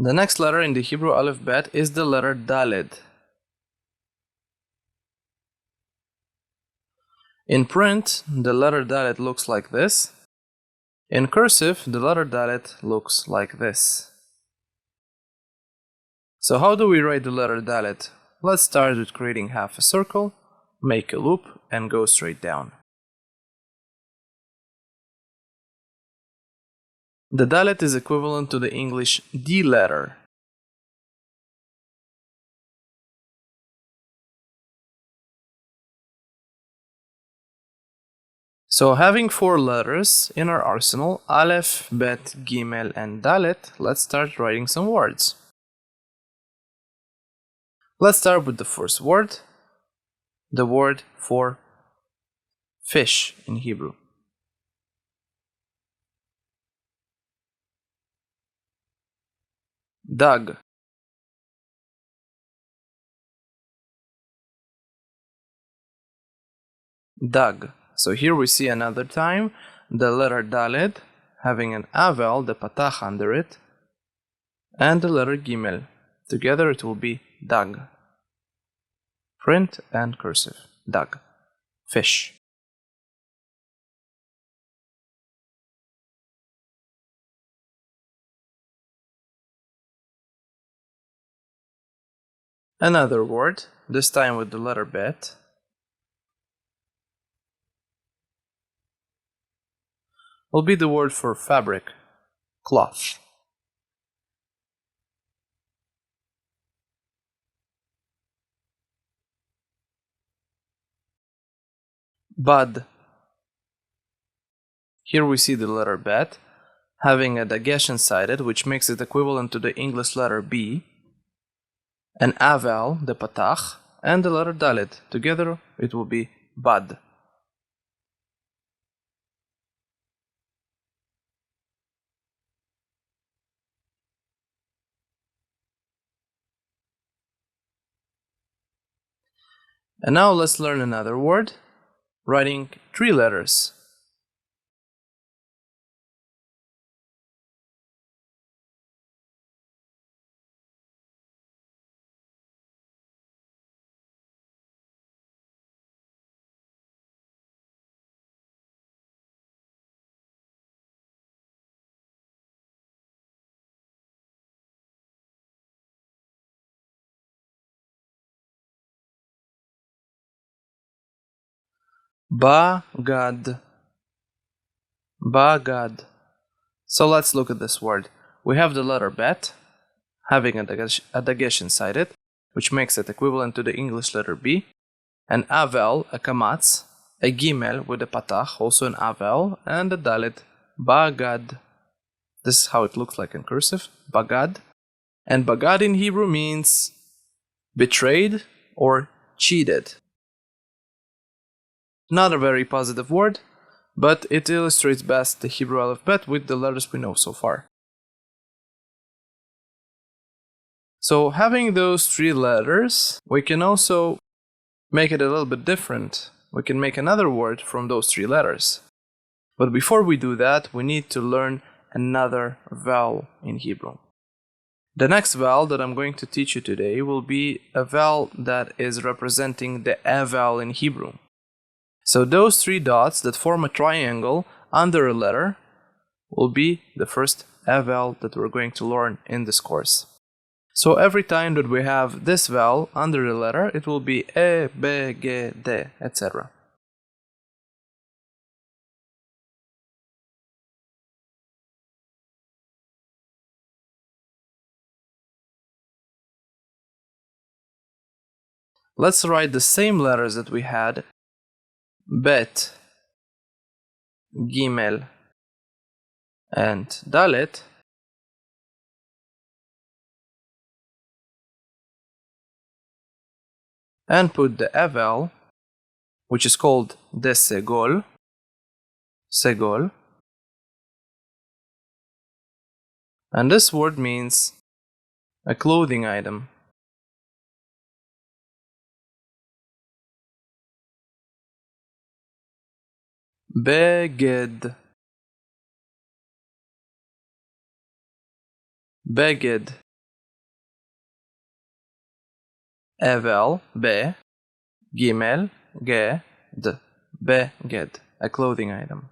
The next letter in the Hebrew alphabet is the letter Dalet. In print, the letter Dalet looks like this. In cursive, the letter Dalet looks like this. So how do we write the letter Dalet? Let's start with creating half a circle, make a loop, and go straight down. The Dalet is equivalent to the English D letter. So having 4 letters in our arsenal, Aleph, Bet, Gimel, and Dalet, let's start writing some words. Let's start with the first word, the word for fish in Hebrew. Dag. Dag. So here we see another time the letter Dalet having an avel, the patach under it, and the letter Gimel. Together it will be Dag. Print and cursive. Dag. Fish. Another word, this time with the letter Bet. Will be the word for fabric, cloth. Bad. Here we see the letter Bet having a dagesh inside it, which makes it equivalent to the English letter B, an aval, the patach, and the letter Dalet. Together it will be Bad. And now let's learn another word, writing 3 letters. Bagad. Bagad. So let's look at this word. We have the letter Bet having a dagesh inside it, which makes it equivalent to the English letter B, an avel, a kamatz, a gimel with a patach, also an avel, and a dalet, bagad. This is how it looks like in cursive, bagad. And bagad in Hebrew means betrayed or cheated. Not a very positive word, but it illustrates best the Hebrew alphabet with the letters we know so far. So having those 3 letters, we can also make it a little bit different. We can make another word from those 3 letters. But before we do that, we need to learn another vowel in Hebrew. The next vowel that I'm going to teach you today will be a vowel that is representing the A vowel in Hebrew. So those 3 dots that form a triangle under a letter will be the first A vowel that we're going to learn in this course. So every time that we have this vowel under the letter, it will be E, B, G, D, etc. Let's write the same letters that we had: Bet, Gimel, and Dalet, and put the A vowel, which is called the segol, segol, and this word means a clothing item. Beged, beged. Evel, B. Gimel, G. D. Beged, a clothing item.